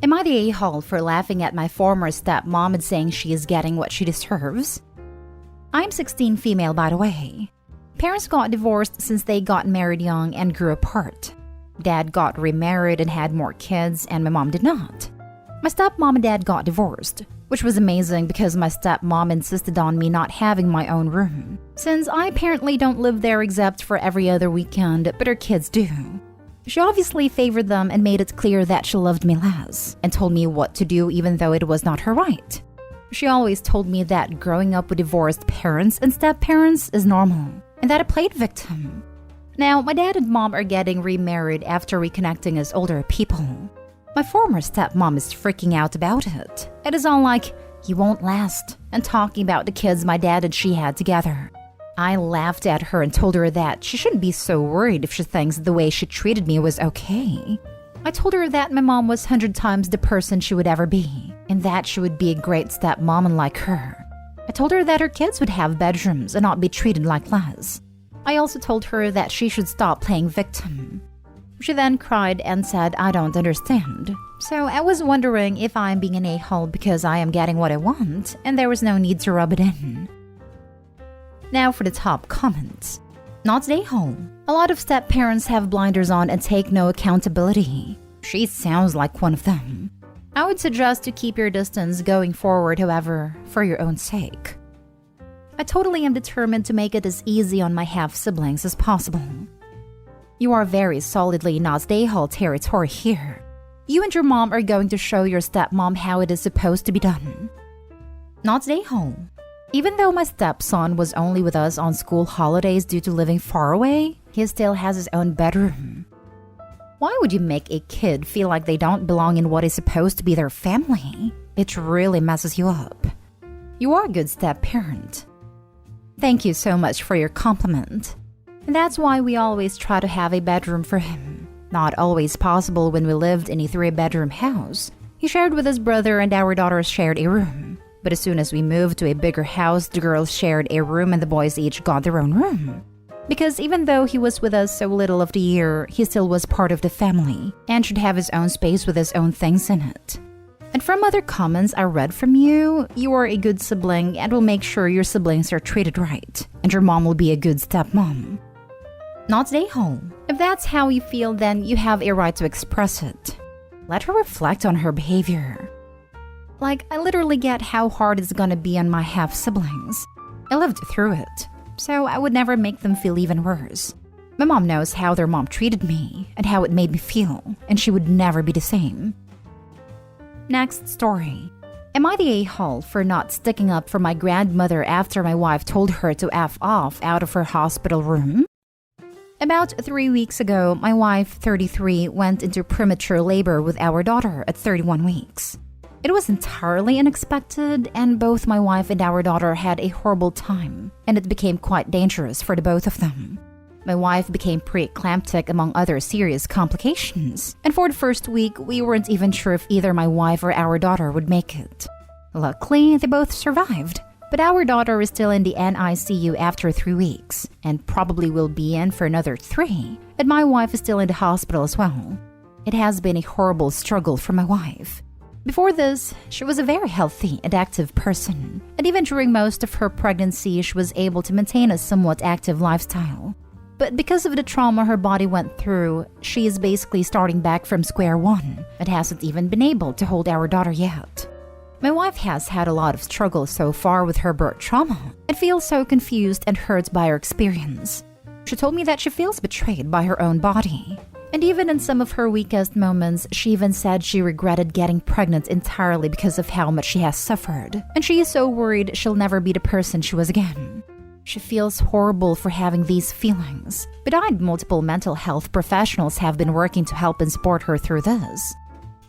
Am I the a-hole for laughing at my former stepmom and saying she is getting what she deserves? I'm 16 female, by the way. Parents got divorced since they got married young and grew apart. Dad got remarried and had more kids, and my mom did not. My stepmom and dad got divorced, which was amazing because my stepmom insisted on me not having my own room, since I apparently don't live there except for every other weekend, but her kids do. She obviously favored them and made it clear that she loved me less, and told me what to do even though it was not her right. She always told me that growing up with divorced parents and step-parents is normal, and that I played victim. Now, my dad and mom are getting remarried after reconnecting as older people. My former stepmom is freaking out about it. It is all like, "You won't last," and talking about the kids my dad and she had together. I laughed at her and told her that she shouldn't be so worried if she thinks the way she treated me was okay. I told her that my mom was 100 times the person she would ever be, and that she would be a great stepmom unlike her. I told her that her kids would have bedrooms and not be treated like less. I also told her that she should stop playing victim. She then cried and said, "I don't understand." So I was wondering if I'm being an a-hole because I am getting what I want, and there was no need to rub it in. Now for the top comments. Not the a-hole. A lot of step-parents have blinders on and take no accountability. She sounds like one of them. I would suggest to keep your distance going forward, however, for your own sake. I totally am determined to make it as easy on my half-siblings as possible. You are very solidly not the a-hole territory here. You and your mom are going to show your stepmom how it is supposed to be done. Not the a-hole. Even though my stepson was only with us on school holidays due to living far away, he still has his own bedroom. Why would you make a kid feel like they don't belong in what is supposed to be their family? It really messes you up. You are a good step-parent. Thank you so much for your compliment. And that's why we always try to have a bedroom for him. Not always possible when we lived in a 3-bedroom house. He shared with his brother and our daughters shared a room. But as soon as we moved to a bigger house, the girls shared a room and the boys each got their own room. Because even though he was with us so little of the year, he still was part of the family and should have his own space with his own things in it. And from other comments I read from you, you are a good sibling and will make sure your siblings are treated right, and your mom will be a good stepmom. Not the a-hole. If that's how you feel, then you have a right to express it. Let her reflect on her behavior. Like, I literally get how hard it's gonna be on my half-siblings. I lived through it, so I would never make them feel even worse. My mom knows how their mom treated me and how it made me feel, and she would never be the same. Next story. Am I the a-hole for not sticking up for my grandmother after my wife told her to F off out of her hospital room? About 3 weeks ago, my wife, 33, went into premature labor with our daughter at 31 weeks. It was entirely unexpected, and both my wife and our daughter had a horrible time, and it became quite dangerous for the both of them. My wife became preeclamptic among other serious complications, and for the first week, we weren't even sure if either my wife or our daughter would make it. Luckily, they both survived, but our daughter is still in the NICU after 3 weeks, and probably will be in for another 3, and my wife is still in the hospital as well. It has been a horrible struggle for my wife. Before this, she was a very healthy and active person, and even during most of her pregnancy, she was able to maintain a somewhat active lifestyle. But because of the trauma her body went through, she is basically starting back from square one and hasn't even been able to hold our daughter yet. My wife has had a lot of struggle so far with her birth trauma and feels so confused and hurt by her experience. She told me that she feels betrayed by her own body. And even in some of her weakest moments, she even said she regretted getting pregnant entirely because of how much she has suffered. And she is so worried she'll never be the person she was again. She feels horrible for having these feelings, but I and multiple mental health professionals have been working to help and support her through this.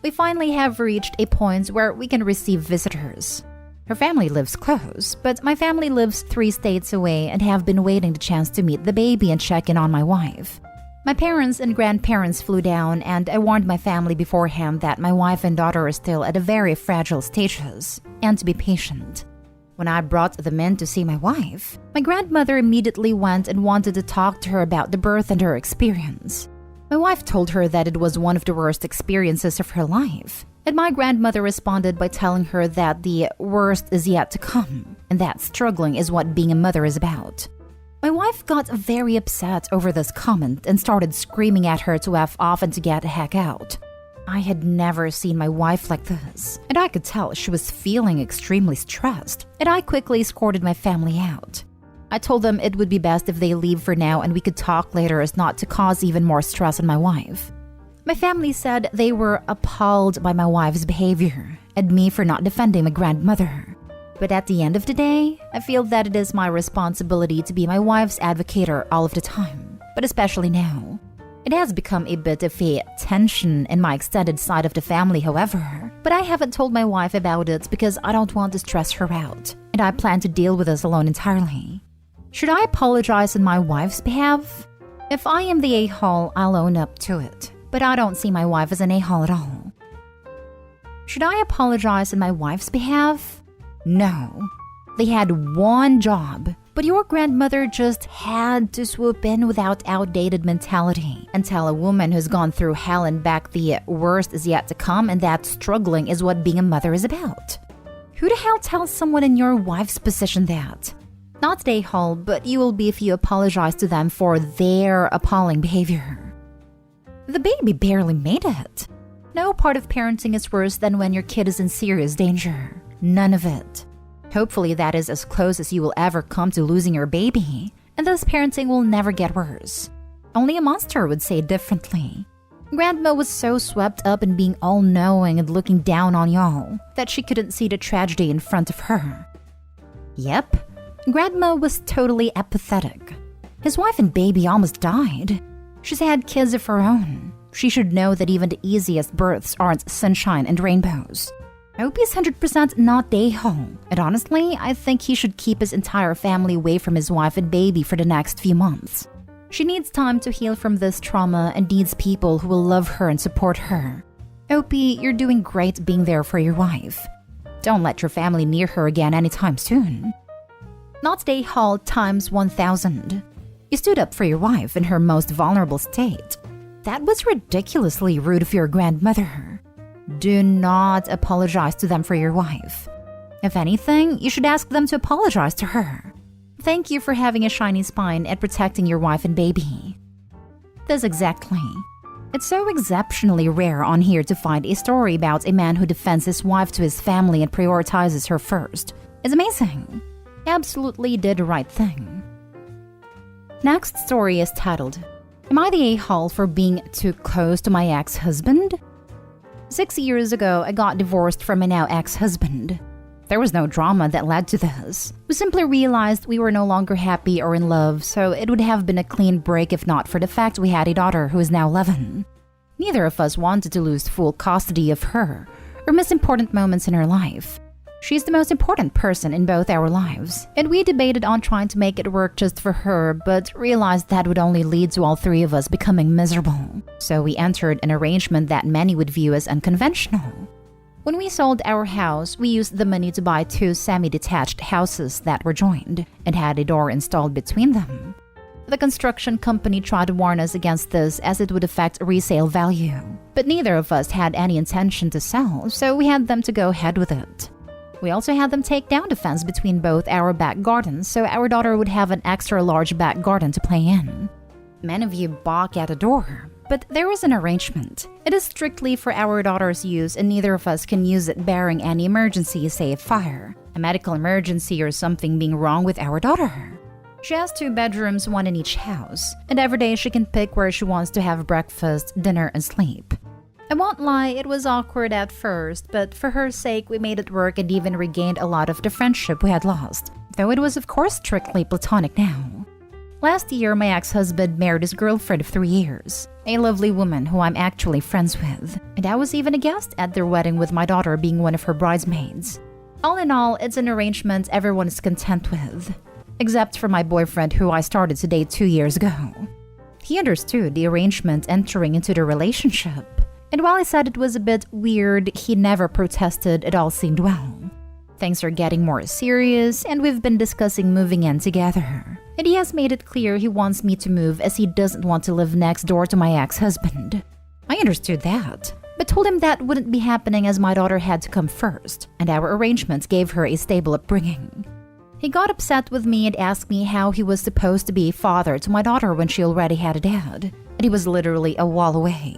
We finally have reached a point where we can receive visitors. Her family lives close, but my family lives 3 states away and have been waiting the chance to meet the baby and check in on my wife. My parents and grandparents flew down, and I warned my family beforehand that my wife and daughter are still at a very fragile stages, and to be patient. When I brought them in to see my wife, my grandmother immediately went and wanted to talk to her about the birth and her experience. My My wife told her that it was one of the worst experiences of her life, and my grandmother responded by telling her that the worst is yet to come, and that struggling is what being a mother is about. My wife got very upset over this comment and started screaming at her to F off and to get the heck out. I had never seen my wife like this, and I could tell she was feeling extremely stressed, and I quickly escorted my family out. I told them it would be best if they leave for now and we could talk later as not to cause even more stress on my wife. My family said they were appalled by my wife's behavior and me for not defending my grandmother. But at the end of the day, I feel that it is my responsibility to be my wife's advocator all of the time, but especially now. It has become a bit of a tension in my extended side of the family, however, but I haven't told my wife about it because I don't want to stress her out, and I plan to deal with this alone entirely. Should I apologize on my wife's behalf? If I am the a-hole, I'll own up to it, but I don't see my wife as an a-hole at all. Should I apologize on my wife's behalf? No. They had one job, but your grandmother just had to swoop in without outdated mentality and tell a woman who's gone through hell and back the worst is yet to come and that struggling is what being a mother is about. Who the hell tells someone in your wife's position that? Not the a-hole, but you will be if you apologize to them for their appalling behavior. The baby barely made it. No part of parenting is worse than when your kid is in serious danger. None of it. Hopefully that is as close as you will ever come to losing your baby, and thus parenting will never get worse. Only a monster would say differently. Grandma was so swept up in being all-knowing and looking down on y'all that she couldn't see the tragedy in front of her. Yep. Grandma was totally apathetic. His wife and baby almost died. She's had kids of her own. She should know that even the easiest births aren't sunshine and rainbows. I hope he's 100% not a-hole, and honestly, I think he should keep his entire family away from his wife and baby for the next few months. She needs time to heal from this trauma and needs people who will love her and support her. Opie, you're doing great being there for your wife. Don't let your family near her again anytime soon. Not a-hole times 1,000. You stood up for your wife in her most vulnerable state. That was ridiculously rude of your grandmother. Do not apologize to them for your wife. If anything, you should ask them to apologize to her. Thank you for having a shiny spine and protecting your wife and baby. This exactly. It's so exceptionally rare on here to find a story about a man who defends his wife to his family and prioritizes her first. It's amazing. Absolutely did the right thing. Next story is titled, Am I the a-hole for being too close to my ex-husband? 6 years ago, I got divorced from my now ex-husband. There was no drama that led to this. We simply realized we were no longer happy or in love, so it would have been a clean break if not for the fact we had a daughter who is now 11. Neither of us wanted to lose full custody of her or miss important moments in her life. She's the most important person in both our lives, and we debated on trying to make it work just for her, but realized that would only lead to all three of us becoming miserable. So we entered an arrangement that many would view as unconventional. When we sold our house, we used the money to buy 2 semi-detached houses that were joined and had a door installed between them. The construction company tried to warn us against this as it would affect resale value, but neither of us had any intention to sell, so we had them to go ahead with it. We also had them take down the fence between both our back gardens so our daughter would have an extra large back garden to play in. Many of you balk at the door, but there is an arrangement. It is strictly for our daughter's use and neither of us can use it barring any emergency, say a fire, a medical emergency or something being wrong with our daughter. She has 2 bedrooms, 1 in each house, and every day she can pick where she wants to have breakfast, dinner, and sleep. I won't lie, it was awkward at first, but for her sake we made it work and even regained a lot of the friendship we had lost, though it was of course strictly platonic now. Last year, my ex-husband married his girlfriend of 3 years, a lovely woman who I'm actually friends with, and I was even a guest at their wedding with my daughter being one of her bridesmaids. All in all, it's an arrangement everyone is content with, except for my boyfriend who I started to date 2 years ago. He understood the arrangement entering into the relationship. And while I said it was a bit weird, he never protested, it all seemed well. Things are getting more serious, and we've been discussing moving in together. And he has made it clear he wants me to move as he doesn't want to live next door to my ex-husband. I understood that, but told him that wouldn't be happening as my daughter had to come first, and our arrangements gave her a stable upbringing. He got upset with me and asked me how he was supposed to be a father to my daughter when she already had a dad, and he was literally a wall away.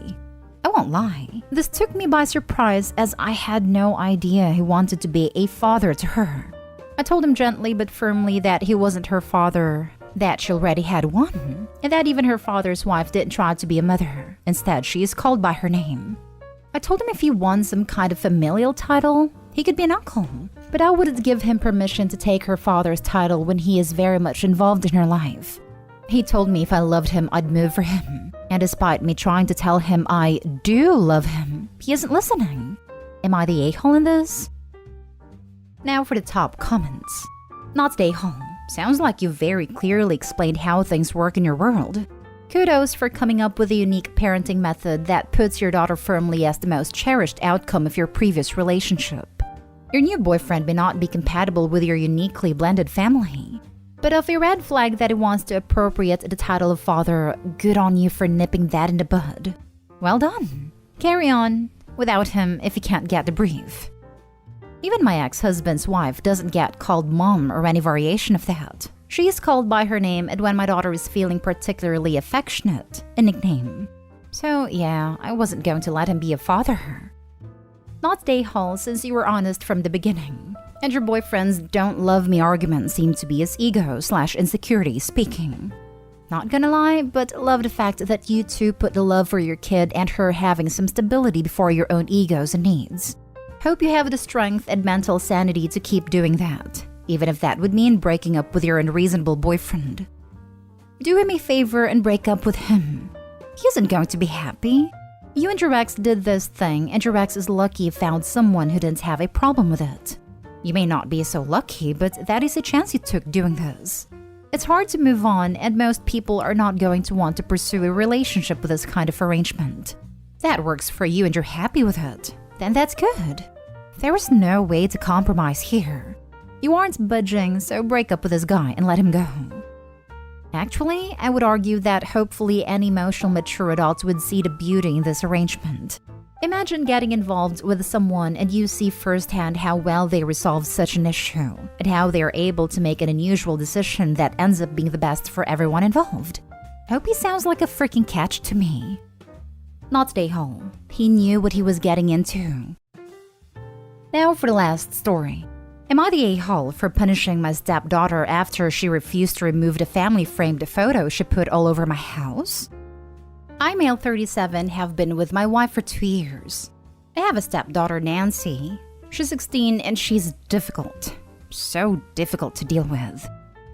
I won't lie, this took me by surprise as I had no idea he wanted to be a father to her. I told him gently but firmly that he wasn't her father, that she already had one, and that even her father's wife didn't try to be a mother. Instead, she is called by her name. I told him if he won some kind of familial title, he could be an uncle, but I wouldn't give him permission to take her father's title when he is very much involved in her life. He told me if I loved him, I'd move for him, and despite me trying to tell him I do love him, he isn't listening. Am I the a-hole in this? Now for the top comments. Not the a-hole. Sounds like you very clearly explained how things work in your world. Kudos for coming up with a unique parenting method that puts your daughter firmly as the most cherished outcome of your previous relationship. Your new boyfriend may not be compatible with your uniquely blended family. But of a red flag that he wants to appropriate the title of father, good on you for nipping that in the bud. Well done. Carry on without him if you can't get the brief. Even my ex-husband's wife doesn't get called mom or any variation of that. She is called by her name, and when my daughter is feeling particularly affectionate, a nickname. So yeah, I wasn't going to let him be a father. Not day hall since you were honest from the beginning. And your boyfriend's don't love me arguments seem to be his ego/insecurity speaking. Not gonna lie, but love the fact that you two put the love for your kid and her having some stability before your own egos and needs. Hope you have the strength and mental sanity to keep doing that, even if that would mean breaking up with your unreasonable boyfriend. Do him a favor and break up with him. He isn't going to be happy. You and your ex did this thing, and your ex is lucky you found someone who didn't have a problem with it. You may not be so lucky, but that is a chance you took doing this. It's hard to move on, and most people are not going to want to pursue a relationship with this kind of arrangement. That works for you and you're happy with it, then that's good. There is no way to compromise here. You aren't budging, so break up with this guy and let him go. Actually, I would argue that hopefully any emotional mature adult would see the beauty in this arrangement. Imagine getting involved with someone and you see firsthand how well they resolve such an issue, and how they are able to make an unusual decision that ends up being the best for everyone involved. Hope he sounds like a freaking catch to me. Not stay home. He knew what he was getting into. Now for the last story. Am I the a-hole for punishing my stepdaughter after she refused to remove the family-framed photo she put all over my house? I, male 37, have been with my wife for 2 years. I have a stepdaughter, Nancy. She's 16 and she's difficult. So difficult to deal with.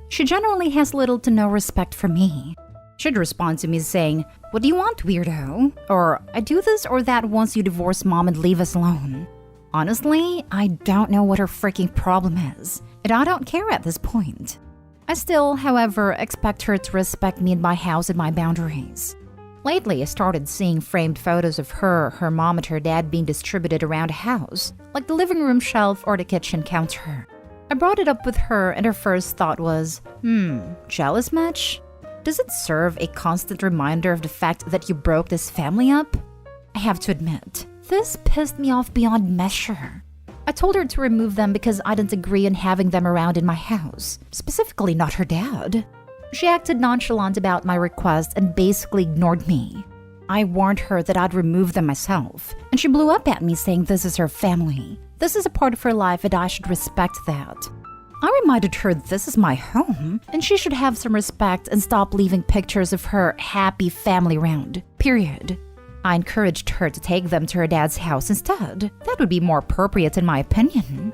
She generally has little to no respect for me. She'd respond to me saying, "What do you want, weirdo?" Or, "I do this or that once you divorce mom and leave us alone." Honestly, I don't know what her freaking problem is, and I don't care at this point. I still, however, expect her to respect me and my house and my boundaries. Lately, I started seeing framed photos of her mom, and her dad being distributed around the house, like the living room shelf or the kitchen counter. I brought it up with her, and her first thought was, jealous much? Does it serve a constant reminder of the fact that you broke this family up? I have to admit, this pissed me off beyond measure. I told her to remove them because I didn't agree on having them around in my house, specifically not her dad. She acted nonchalant about my request and basically ignored me. I warned her that I'd remove them myself, and she blew up at me saying this is her family. This is a part of her life and I should respect that. I reminded her this is my home, and she should have some respect and stop leaving pictures of her happy family around, period. I encouraged her to take them to her dad's house instead. That would be more appropriate in my opinion.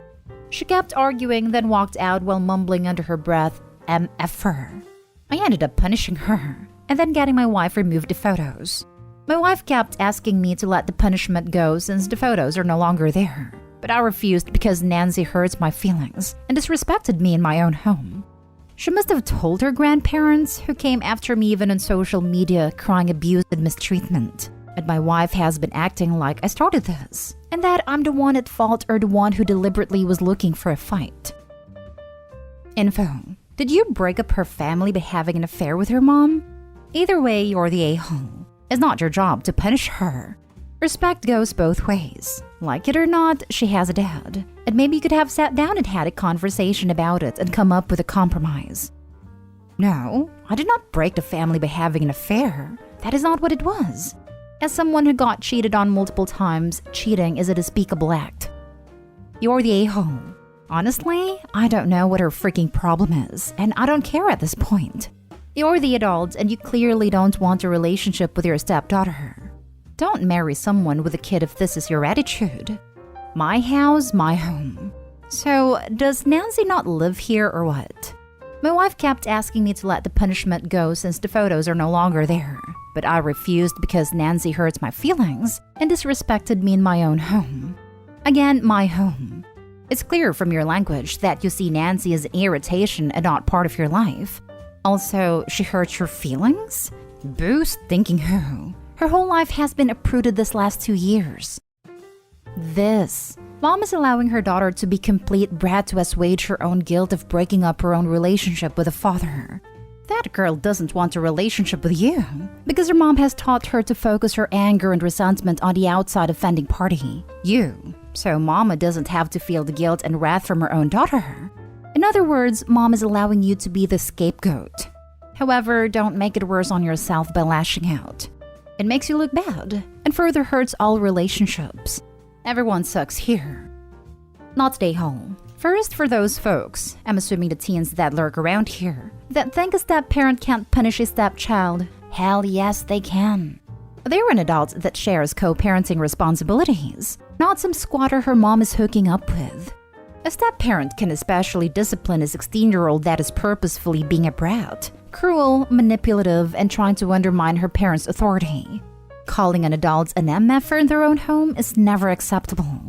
She kept arguing, then walked out while mumbling under her breath, MF-er. I ended up punishing her, and then getting my wife removed the photos. My wife kept asking me to let the punishment go since the photos are no longer there. But I refused because Nancy hurts my feelings and disrespected me in my own home. She must have told her grandparents, who came after me even on social media crying abuse and mistreatment. And my wife has been acting like I started this, and that I'm the one at fault or the one who deliberately was looking for a fight. Info. Did you break up her family by having an affair with her mom? Either way, you're the a-hole. It's not your job to punish her. Respect goes both ways. Like it or not, she has a dad. And maybe you could have sat down and had a conversation about it and come up with a compromise. No, I did not break the family by having an affair. That is not what it was. As someone who got cheated on multiple times, cheating is a despicable act. You're the a-hole. Honestly, I don't know what her freaking problem is, and I don't care at this point. You're the adult, and you clearly don't want a relationship with your stepdaughter. Don't marry someone with a kid if this is your attitude. My house, my home. So, does Nancy not live here or what? My wife kept asking me to let the punishment go since the photos are no longer there. But I refused because Nancy hurts my feelings and disrespected me in my own home. Again, my home. It's clear from your language that you see Nancy as an irritation and not part of your life. Also, she hurts your feelings? Boo stinking who? Her whole life has been uprooted this last 2 years. Mom is allowing her daughter to be complete brat to assuage her own guilt of breaking up her own relationship with a father. That girl doesn't want a relationship with you because her mom has taught her to focus her anger and resentment on the outside offending party, you. So mama doesn't have to feel the guilt and wrath from her own daughter. In other words, mom is allowing you to be the scapegoat. However, don't make it worse on yourself by lashing out. It makes you look bad and further hurts all relationships. Everyone sucks here. Not stay home. First, for those folks, I'm assuming the teens that lurk around here, that think a step-parent can't punish a stepchild. Hell yes, they can. They're an adult that shares co-parenting responsibilities, not some squatter her mom is hooking up with. A step-parent can especially discipline a 16-year-old that is purposefully being a brat, cruel, manipulative, and trying to undermine her parents' authority. Calling an adult an MFer in their own home is never acceptable.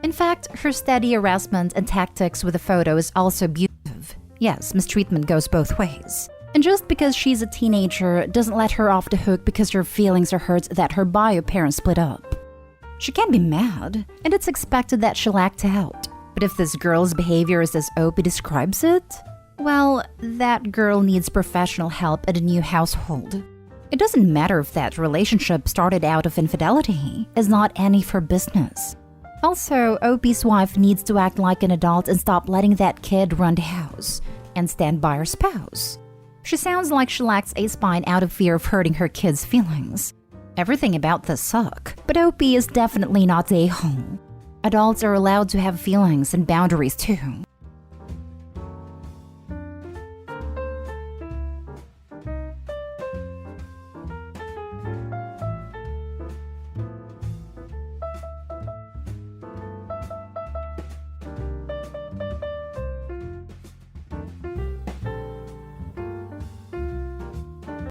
In fact, her steady harassment and tactics with the photo is also abusive. Yes, mistreatment goes both ways. And just because she's a teenager doesn't let her off the hook because her feelings are hurt that her bio parents split up. She can be mad, and it's expected that she'll act out. But if this girl's behavior is as Opie describes it, well, that girl needs professional help at a new household. It doesn't matter if that relationship started out of infidelity, it's not any of her business. Also, Opie's wife needs to act like an adult and stop letting that kid run the house, and stand by her spouse. She sounds like she lacks a spine out of fear of hurting her kids' feelings. Everything about this suck, but Opie is definitely not a hole. Adults are allowed to have feelings and boundaries too.